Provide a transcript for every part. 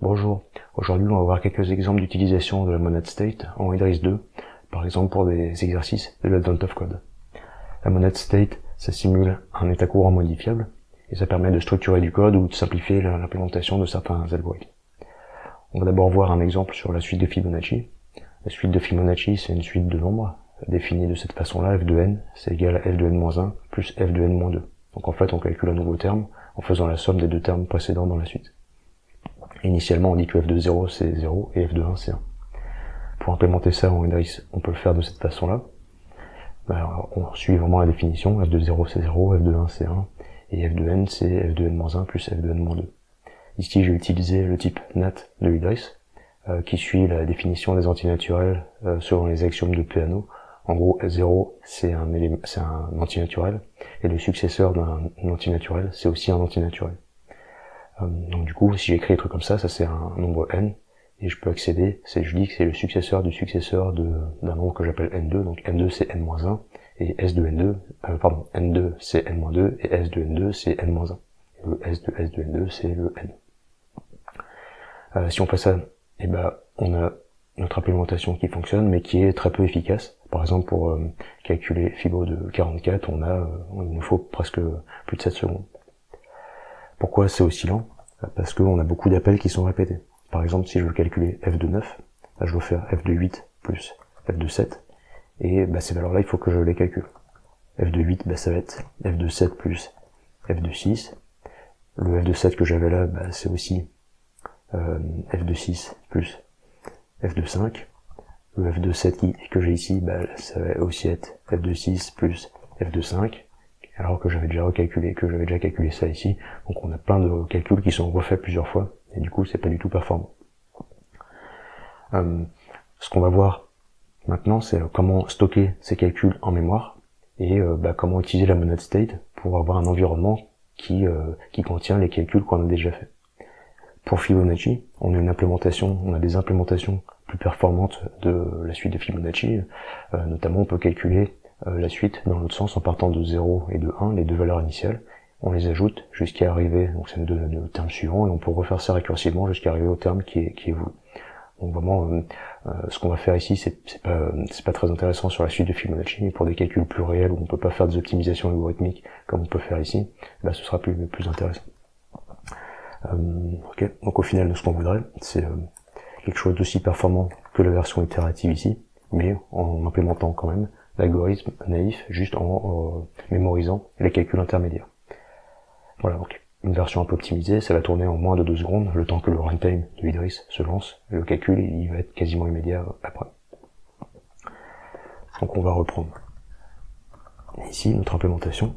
Bonjour, aujourd'hui on va voir quelques exemples d'utilisation de la monad state en Idris 2, par exemple pour des exercices de l'Advent of Code. La monad state, ça simule un état courant modifiable, et ça permet de structurer du code ou de simplifier l'implémentation de certains algorithmes. On va d'abord voir un exemple sur la suite de Fibonacci. La suite de Fibonacci, c'est une suite de nombres, définie de cette façon-là, f de n, c'est égal à f de n-1 plus f de n-2. Donc en fait, on calcule un nouveau terme en faisant la somme des deux termes précédents dans la suite. Initialement, on dit que f de 0 c'est 0 et f de 1 c'est 1. Pour implémenter ça en Idris, on peut le faire de cette façon-là. On suit vraiment la définition, f de 0 c'est 0, f de 1 c'est 1, et f de n c'est f de n-1 plus f de n-2. Ici, j'ai utilisé le type nat de Idris, qui suit la définition des antinaturels selon les axiomes de Peano. En gros, 0 c'est un antinaturel, et le successeur d'un antinaturel, c'est aussi un antinaturel. Donc du coup, si j'écris des trucs comme ça c'est un nombre n, et je peux accéder, je dis que c'est le successeur du successeur d'un nombre que j'appelle n2, donc n2 c'est n-1, et s de n2, n2 c'est n-2, et s de n2 c'est n-1. Et le s de n2 c'est le n. Si on fait ça, on a notre implémentation qui fonctionne, mais qui est très peu efficace. Par exemple, pour calculer Fibo de 44, il nous faut presque plus de 7 secondes. Pourquoi c'est aussi lent? Parce qu'on a beaucoup d'appels qui sont répétés. Par exemple, si je veux calculer f de 9, je dois faire f de 8 plus f de 7, et ces valeurs-là, il faut que je les calcule. f de 8, ça va être f de 7 plus f de 6. Le f de 7 que j'avais là, c'est aussi f de 6 plus f de 5. Le f de 7 que j'ai ici, ça va aussi être f de 6 plus f de 5. Alors que j'avais déjà calculé ça ici, donc on a plein de calculs qui sont refaits plusieurs fois, et du coup c'est pas du tout performant. Ce qu'on va voir maintenant, c'est comment stocker ces calculs en mémoire, et comment utiliser la monad state pour avoir un environnement qui contient les calculs qu'on a déjà fait. Pour Fibonacci, on a des implémentations plus performantes de la suite de Fibonacci, notamment on peut calculer la suite dans l'autre sens en partant de 0 et de 1, les deux valeurs initiales, on les ajoute jusqu'à arriver, donc ça nous donne le terme suivant, et on peut refaire ça récursivement jusqu'à arriver au terme qui est voulu. Donc vraiment, ce qu'on va faire ici, c'est pas très intéressant sur la suite de Fibonacci, mais pour des calculs plus réels où on peut pas faire des optimisations algorithmiques comme on peut faire ici, ce sera plus intéressant. Ok, donc au final, ce qu'on voudrait, c'est quelque chose d'aussi performant que la version itérative ici, mais en implémentant quand même l'algorithme naïf, juste en mémorisant les calculs intermédiaires. Voilà, donc une version un peu optimisée, ça va tourner en moins de 2 secondes, le temps que le runtime de Idris se lance, et le calcul il va être quasiment immédiat après. Donc on va reprendre ici notre implémentation,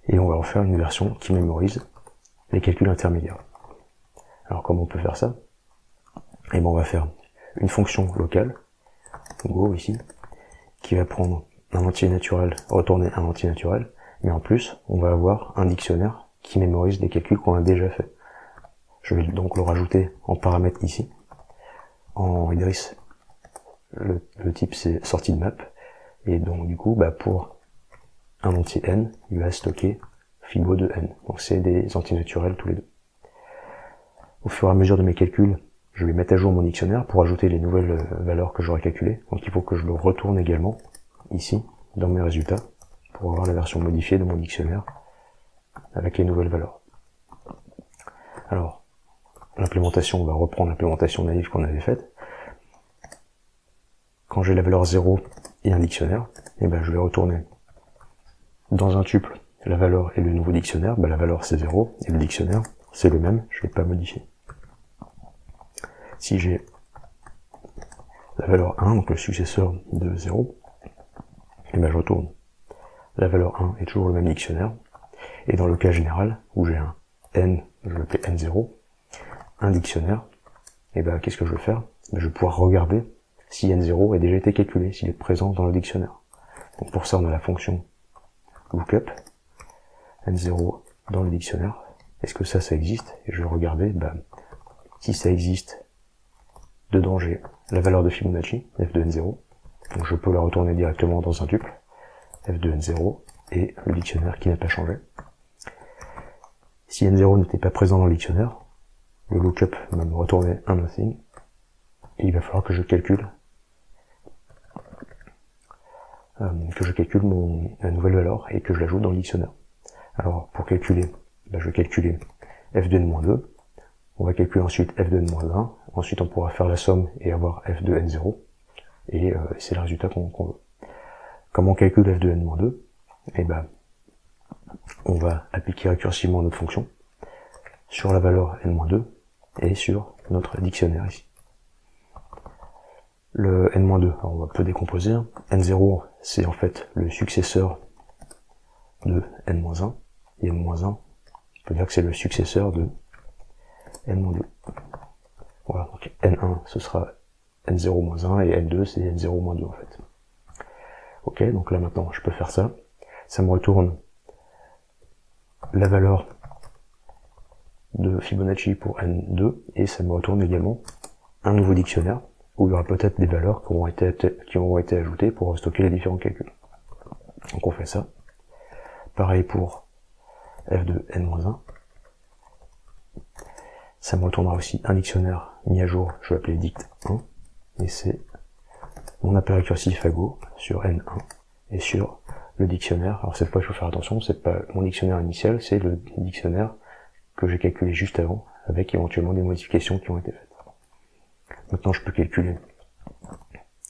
et on va refaire une version qui mémorise les calculs intermédiaires. Alors comment on peut faire ça? On va faire une fonction locale, go ici, qui va prendre un entier naturel, retourner un entier naturel, mais en plus, on va avoir un dictionnaire qui mémorise les calculs qu'on a déjà fait. Je vais donc le rajouter en paramètre ici. En Idris, le type c'est sortie de map, et donc du coup, pour un entier n, il va stocker Fibo de n. Donc c'est des entiers naturels tous les deux. Au fur et à mesure de mes calculs, je vais mettre à jour mon dictionnaire pour ajouter les nouvelles valeurs que j'aurai calculées. Donc il faut que je le retourne également, ici, dans mes résultats, pour avoir la version modifiée de mon dictionnaire avec les nouvelles valeurs. Alors, l'implémentation, on va reprendre l'implémentation naïve qu'on avait faite. Quand j'ai la valeur 0 et un dictionnaire, je vais retourner dans un tuple la valeur et le nouveau dictionnaire. La valeur c'est 0 et le dictionnaire c'est le même, je ne l'ai pas modifié. Si j'ai la valeur 1, donc le successeur de 0, je retourne la valeur 1 est toujours le même dictionnaire, et dans le cas général, où j'ai un n, je l'appelle n0, un dictionnaire, qu'est-ce que je vais faire? Je vais pouvoir regarder si n0 a déjà été calculé, s'il est présent dans le dictionnaire. Donc pour ça, on a la fonction lookup, n0 dans le dictionnaire, est-ce que ça existe? Et je vais regarder, si ça existe, dedans j'ai la valeur de Fibonacci, f de n0, donc je peux la retourner directement dans un tuple, f de n0, et le dictionnaire qui n'a pas changé. Si n0 n'était pas présent dans le dictionnaire, le lookup va me retourner un nothing, et il va falloir que je calcule la nouvelle valeur et que je l'ajoute dans le dictionnaire. Alors pour calculer, je vais calculer f de n-2, on va calculer ensuite f de n-1, ensuite on pourra faire la somme et avoir f de n0, et c'est le résultat qu'on veut. Comment on calcule f de n-2? On va appliquer récursivement notre fonction sur la valeur n-2 et sur notre dictionnaire ici. Le n-2, alors on va peu décomposer. n0, c'est en fait le successeur de n-1, et n-1, on peut dire que c'est le successeur de n-2. Voilà, donc n1 ce sera n0-1 et n2 c'est n0-2 en fait. Ok, donc là maintenant je peux faire ça. Ça me retourne la valeur de Fibonacci pour n2 et ça me retourne également un nouveau dictionnaire où il y aura peut-être des valeurs qui auront été ajoutées pour stocker les différents calculs. Donc on fait ça. Pareil pour f de n-1. Ça me retournera aussi un dictionnaire mis à jour, je vais appeler dict1, et c'est mon appel récursif à Go sur n1 et sur le dictionnaire. Alors cette fois il faut faire attention, c'est pas mon dictionnaire initial, c'est le dictionnaire que j'ai calculé juste avant, avec éventuellement des modifications qui ont été faites. Maintenant je peux calculer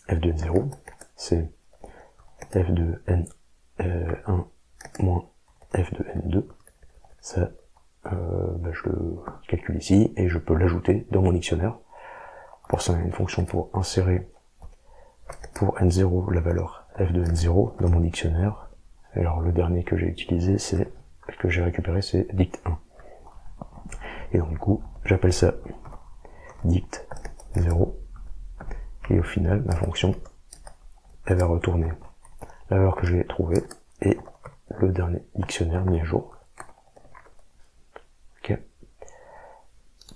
f de n0, c'est f de n1 moins f de n2, ça je le calcule ici et je peux l'ajouter dans mon dictionnaire. Pour ça, il y a une fonction pour insérer pour n0 la valeur f de n0 dans mon dictionnaire. Alors le dernier que j'ai utilisé, que j'ai récupéré, c'est dict1. Et donc du coup, j'appelle ça dict0 et au final, ma fonction, elle va retourner la valeur que j'ai trouvée et le dernier dictionnaire mis à jour. Ok.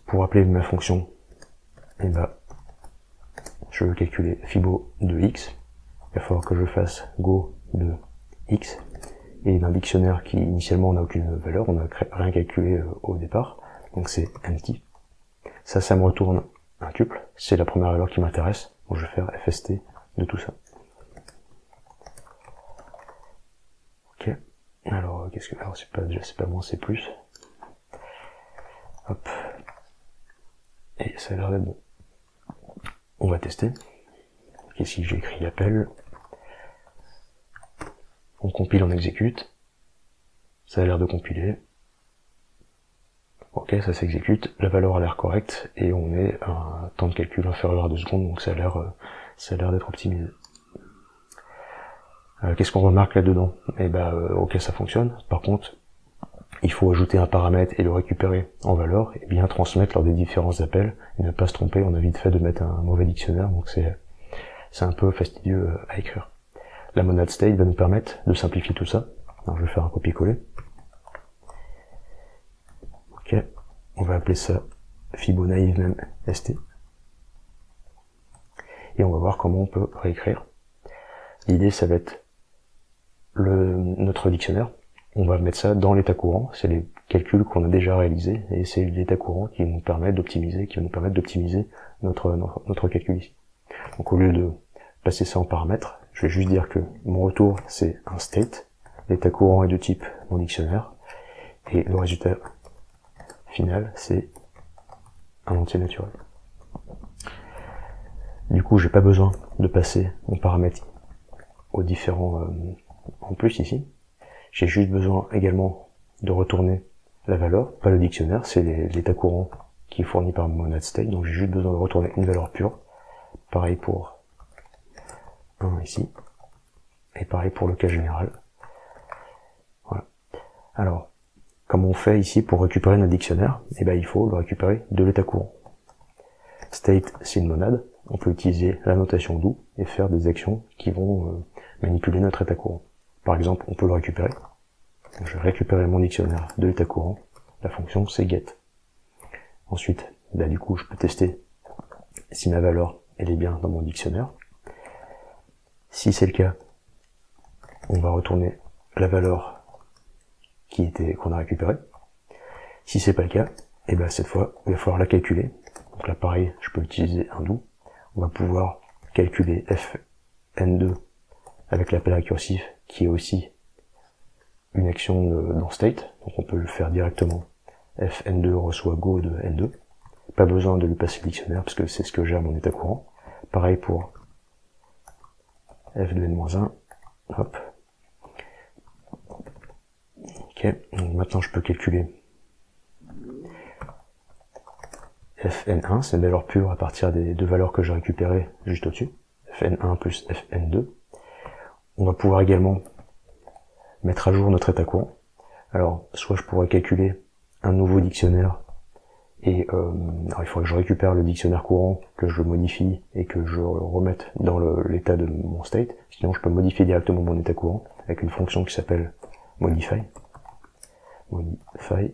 Pour appeler ma fonction, je veux calculer Fibo de x. Il va falloir que je fasse Go de x. Et d'un dictionnaire qui initialement n'a aucune valeur, on n'a rien calculé au départ. Donc c'est empty. Ça me retourne un tuple. C'est la première valeur qui m'intéresse. Donc je vais faire fst de tout ça. Ok. Alors c'est pas moins, c'est plus. Hop. Et ça a l'air d'être bon. On va tester. Ici j'ai écrit l'appel. On compile, on exécute. Ça a l'air de compiler. Ok, ça s'exécute. La valeur a l'air correcte et on est à un temps de calcul inférieur à 2 secondes, donc ça a l'air d'être optimisé. Qu'est-ce qu'on remarque là-dedans? Ok, ça fonctionne. Par contre, il faut ajouter un paramètre et le récupérer en valeur et bien transmettre lors des différents appels et ne pas se tromper. On a vite fait de mettre un mauvais dictionnaire, donc c'est un peu fastidieux à écrire. La monad state va nous permettre de simplifier tout ça. Alors, je vais faire un copier-coller. Ok, on va appeler ça Fibonacci même st. Et on va voir comment on peut réécrire. L'idée, ça va être notre dictionnaire. On va mettre ça dans l'état courant, c'est les calculs qu'on a déjà réalisés, et c'est l'état courant qui nous permet d'optimiser, notre calcul ici. Donc au lieu de passer ça en paramètres, je vais juste dire que mon retour c'est un state, l'état courant est de type mon dictionnaire, et le résultat final c'est un entier naturel. Du coup j'ai pas besoin de passer mon paramètre aux différents en plus ici. J'ai juste besoin également de retourner la valeur, pas le dictionnaire, c'est l'état courant qui est fourni par monad state, donc j'ai juste besoin de retourner une valeur pure. Pareil pour 1 ici, et pareil pour le cas général. Voilà. Alors, comment on fait ici pour récupérer notre dictionnaire? Il faut le récupérer de l'état courant. State, c'est une monade, on peut utiliser la notation do et faire des actions qui vont manipuler notre état courant. Par exemple, on peut le récupérer. Je vais récupérer mon dictionnaire de l'état courant. La fonction, c'est get. Ensuite, du coup, je peux tester si ma valeur, elle est bien dans mon dictionnaire. Si c'est le cas, on va retourner la valeur qu'on a récupérée. Si c'est pas le cas, et ben cette fois, il va falloir la calculer. Donc là, pareil, je peux utiliser un do. On va pouvoir calculer fn2 avec l'appel récursif, qui est aussi une action dans state. Donc on peut le faire directement. fn2 reçoit go de n2. Pas besoin de lui passer le dictionnaire, parce que c'est ce que gère mon état courant. Pareil pour f de n-1. Hop. Ok, donc maintenant je peux calculer fn1, c'est une valeur pure à partir des deux valeurs que j'ai récupérées juste au-dessus. fn1 plus fn2. On va pouvoir également mettre à jour notre état courant. Alors, soit je pourrais calculer un nouveau dictionnaire, et alors il faudrait que je récupère le dictionnaire courant, que je modifie et que je remette dans l'état de mon state. Sinon, je peux modifier directement mon état courant avec une fonction qui s'appelle modify. Modify.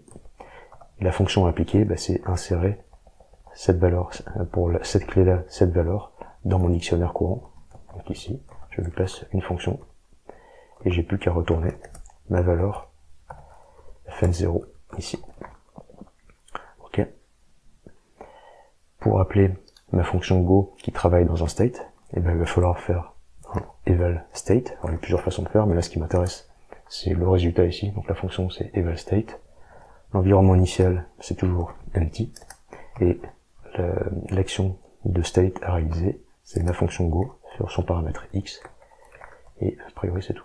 Et la fonction appliquée, c'est insérer cette valeur, pour cette clé-là, cette valeur, dans mon dictionnaire courant. Donc ici, je lui place une fonction, et j'ai plus qu'à retourner ma valeur fn0 ici. Ok. Pour appeler ma fonction go qui travaille dans un state, il va falloir faire un eval state. Alors, il y a plusieurs façons de faire, mais là ce qui m'intéresse, c'est le résultat ici. Donc la fonction c'est eval state. L'environnement initial, c'est toujours empty. Et l'action de state à réaliser, c'est ma fonction go sur son paramètre x. Et a priori c'est tout.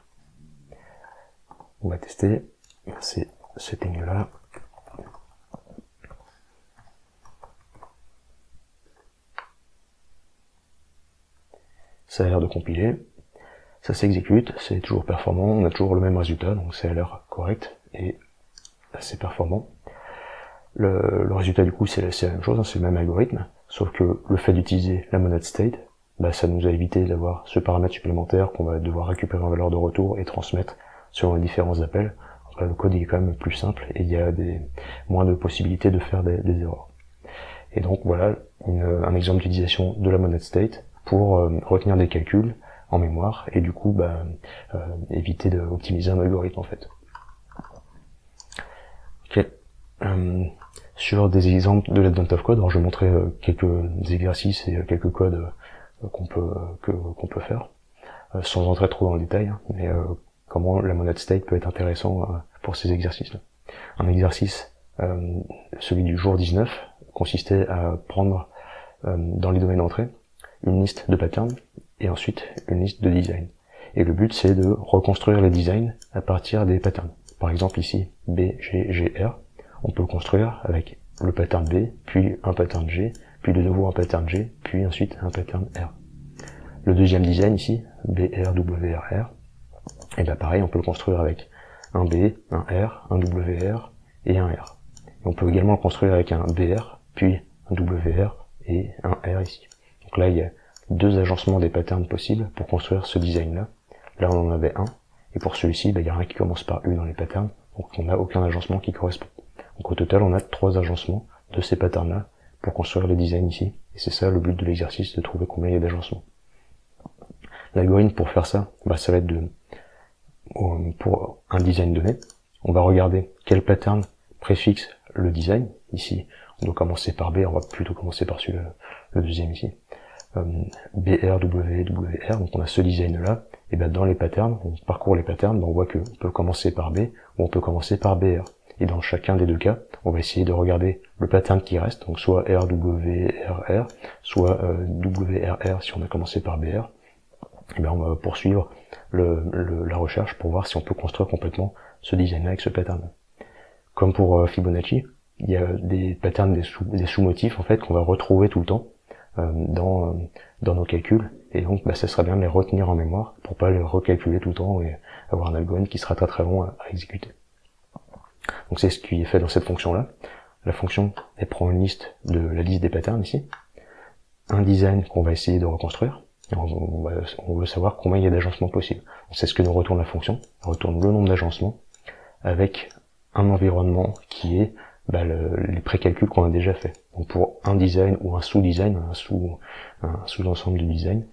On va tester ces settings là. Ça a l'air de compiler. Ça s'exécute, c'est toujours performant, on a toujours le même résultat, donc ça a l'air correct et assez performant. Le résultat du coup c'est la même chose, c'est le même algorithme, sauf que le fait d'utiliser la monad state, ça nous a évité d'avoir ce paramètre supplémentaire qu'on va devoir récupérer en valeur de retour et transmettre selon les différents appels. Donc là, le code est quand même plus simple et il y a moins de possibilités de faire des erreurs. Et donc voilà un exemple d'utilisation de la monad state pour retenir des calculs en mémoire et du coup éviter d'optimiser un algorithme en fait. Ok. Sur des exemples de l'advent of code, alors je vais montrer quelques exercices et quelques codes qu'on peut faire, sans entrer trop dans le détail, mais comment la monad state peut être intéressant pour ces exercices-là. Un exercice, celui du jour 19, consistait à prendre dans les domaines d'entrée une liste de patterns et ensuite une liste de design. Et le but c'est de reconstruire les designs à partir des patterns. Par exemple ici, B, G, G, R, on peut le construire avec le pattern B, puis un pattern G, puis de nouveau un pattern G, puis ensuite un pattern R. Le deuxième design ici, B, R, W, R, R, et pareil, on peut le construire avec un B, un R, un W, R et un R. Et on peut également le construire avec un BR, puis un WR et un R ici. Donc là, il y a deux agencements des patterns possibles pour construire ce design-là. Là, on en avait un, et pour celui-ci, il y a rien qui commence par U dans les patterns, donc on n'a aucun agencement qui correspond. Donc au total, on a 3 agencements de ces patterns-là pour construire le design ici. Et c'est ça le but de l'exercice, de trouver combien il y a d'agencements. L'algorithme pour faire ça, ça va être pour un design donné, on va regarder quel pattern préfixe le design. Ici, on doit commencer par B, on va plutôt commencer par celui-là, le deuxième ici. BR, W, WR, donc on a ce design-là, et dans les patterns, on parcourt les patterns, on voit qu'on peut commencer par B, ou on peut commencer par BR. Et dans chacun des deux cas, on va essayer de regarder le pattern qui reste, donc soit RWRR, soit WRR si on a commencé par BR. Et on va poursuivre la recherche pour voir si on peut construire complètement ce design-là avec ce pattern-là. Comme pour Fibonacci, il y a des patterns, des sous-motifs en fait qu'on va retrouver tout le temps dans nos calculs, et donc ça serait bien de les retenir en mémoire pour pas les recalculer tout le temps et avoir un algorithme qui sera très très long à exécuter. Donc c'est ce qui est fait dans cette fonction-là. La fonction, elle prend une liste de la liste des patterns ici, un design qu'on va essayer de reconstruire. On veut savoir combien il y a d'agencements possibles. C'est ce que nous retourne la fonction. Elle retourne le nombre d'agencements avec un environnement qui est les précalculs qu'on a déjà fait. Donc pour un design ou un sous-design, un sous-ensemble du design,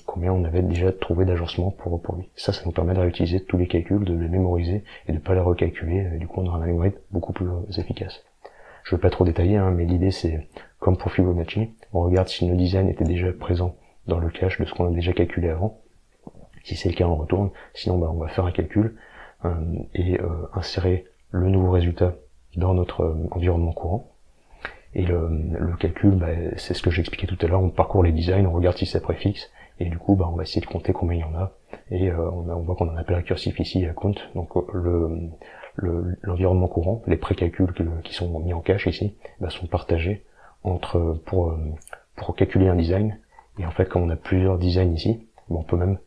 combien on avait déjà trouvé d'agencements pour lui. Ça nous permet de réutiliser tous les calculs, de les mémoriser et de pas les recalculer. Du coup, on aura un algorithme beaucoup plus efficace. Je vais pas trop détailler, hein, mais l'idée c'est, comme pour Fibonacci, on regarde si nos designs étaient déjà présents dans le cache de ce qu'on a déjà calculé avant. Si c'est le cas, on retourne. Sinon, on va faire un calcul et insérer le nouveau résultat dans notre environnement courant. Et le calcul, c'est ce que j'ai expliqué tout à l'heure. On parcourt les designs, on regarde si c'est préfixe, et du coup, on va essayer de compter combien il y en a. Et on voit qu'on en appelle récursif ici à count. Donc l'environnement courant, les pré-calculs qui sont mis en cache ici, sont partagés entre pour calculer un design. Et en fait, comme on a plusieurs designs ici, on peut même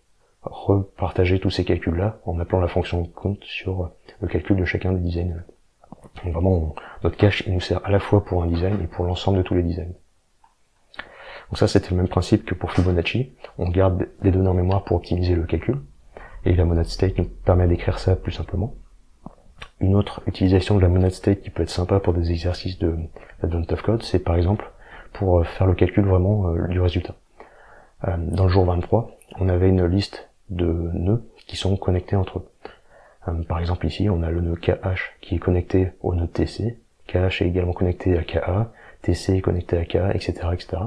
repartager tous ces calculs-là en appelant la fonction count sur le calcul de chacun des designs. Donc vraiment, notre cache, il nous sert à la fois pour un design et pour l'ensemble de tous les designs. Donc ça, c'était le même principe que pour Fibonacci. On garde des données en mémoire pour optimiser le calcul. Et la monad state nous permet d'écrire ça plus simplement. Une autre utilisation de la monad state qui peut être sympa pour des exercices de Advanced of Code, c'est par exemple pour faire le calcul vraiment du résultat. Dans le jour 23, on avait une liste de nœuds qui sont connectés entre eux. Par exemple ici, on a le nœud KH qui est connecté au nœud TC, KH est également connecté à KA, TC est connecté à KA, etc., etc.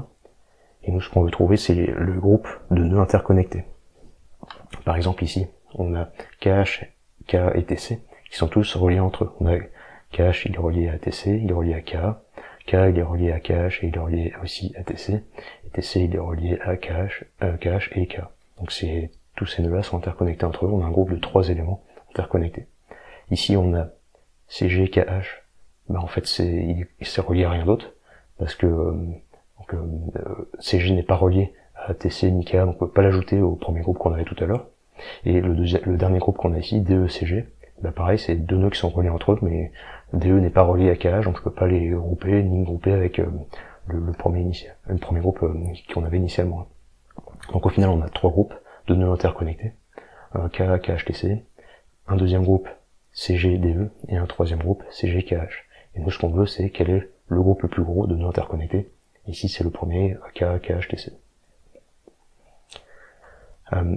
Et nous, ce qu'on veut trouver, c'est le groupe de nœuds interconnectés. Par exemple ici, on a KH, KA et TC qui sont tous reliés entre eux. On a KH, il est relié à TC, il est relié à KA, KA, il est relié à KH et il est relié aussi à TC, et TC, il est relié à KH et KA. Donc tous ces nœuds-là sont interconnectés entre eux. On a un groupe de 3 éléments interconnectés. Ici, on a CG, KH. En fait, c'est relié à rien d'autre parce que CG n'est pas relié à TC ni KA, donc on peut pas l'ajouter au premier groupe qu'on avait tout à l'heure. Et le dernier groupe qu'on a ici, DE-CG, pareil, c'est deux nœuds qui sont reliés entre eux, mais DE n'est pas relié à KH, donc je peux pas les grouper ni grouper avec le premier groupe qu'on avait initialement. Donc au final, on a 3 groupes de nœuds interconnectés, KA, KH, TC, un deuxième groupe CG, DE, et un troisième groupe CG, KH. Et nous, ce qu'on veut, c'est quel est le groupe le plus gros de nœuds interconnectés. Ici, c'est le premier, KA, KH, TC.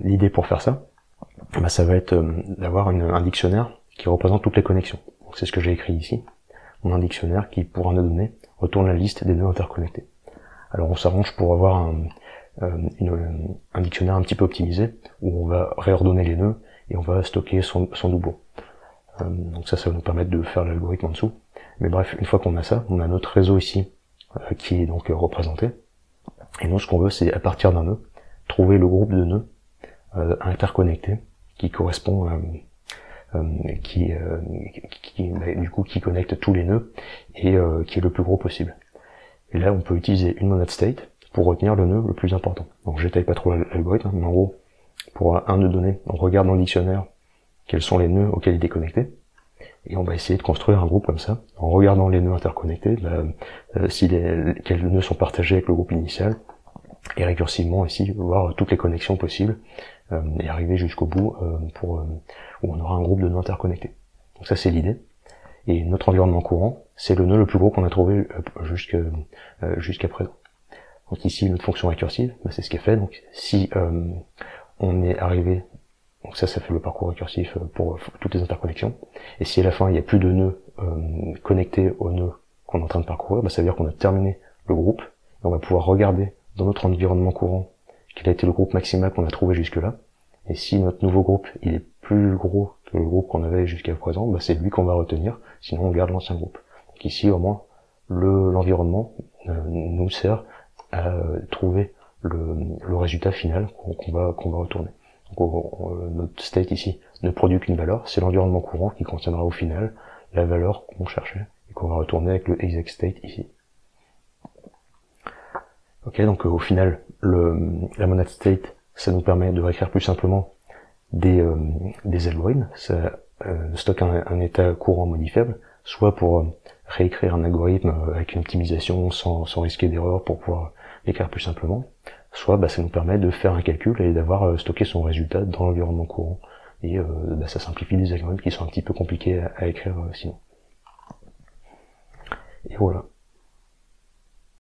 L'idée pour faire ça, ça va être d'avoir un dictionnaire qui représente toutes les connexions. Donc c'est ce que j'ai écrit ici. On a un dictionnaire qui, pour un nœud donné, retourne la liste des nœuds interconnectés. Alors on s'arrange pour avoir un dictionnaire un petit peu optimisé, où on va réordonner les nœuds et on va stocker son doublon. Donc ça va nous permettre de faire l'algorithme en dessous. Mais bref, une fois qu'on a ça, on a notre réseau ici qui est donc représenté. Et nous, ce qu'on veut, c'est à partir d'un nœud, trouver le groupe de nœuds interconnectés qui correspond qui connecte tous les nœuds et qui est le plus gros possible. Et là, on peut utiliser une monad state pour retenir le nœud le plus important. Donc je détaille pas trop l'algorithme, mais en gros, pour un nœud donné, on regarde dans le dictionnaire quels sont les nœuds auxquels il est connecté, et on va essayer de construire un groupe comme ça, en regardant les nœuds interconnectés, quels nœuds sont partagés avec le groupe initial, et récursivement ici, voir toutes les connexions possibles, et arriver jusqu'au bout où on aura un groupe de nœuds interconnectés. Donc ça, c'est l'idée. Et notre environnement courant, c'est le nœud le plus gros qu'on a trouvé jusqu'à présent. Donc ici, notre fonction récursive, c'est ce qui est fait. Donc si on est arrivé, donc ça fait le parcours récursif pour toutes les interconnexions. Et si à la fin, il n'y a plus de nœuds connectés au nœud qu'on est en train de parcourir, ça veut dire qu'on a terminé le groupe. Et on va pouvoir regarder dans notre environnement courant quel a été le groupe maximal qu'on a trouvé jusque-là. Et si notre nouveau groupe, il est plus gros que le groupe qu'on avait jusqu'à présent, c'est lui qu'on va retenir, sinon on garde l'ancien groupe. Donc ici, au moins, l'environnement nous sert à trouver le résultat final qu'on va retourner. Donc notre state ici ne produit qu'une valeur, c'est l'environnement courant qui contiendra au final la valeur qu'on cherchait et qu'on va retourner avec le exec state ici. Ok, donc au final, la monad state, ça nous permet de réécrire plus simplement des algorithmes. Ça stocke un état courant modifiable, soit pour réécrire un algorithme avec une optimisation sans risquer d'erreur pour pouvoir l'écrire plus simplement, soit ça nous permet de faire un calcul et d'avoir stocké son résultat dans l'environnement courant. Et ça simplifie des algorithmes qui sont un petit peu compliqués à écrire sinon. Et voilà.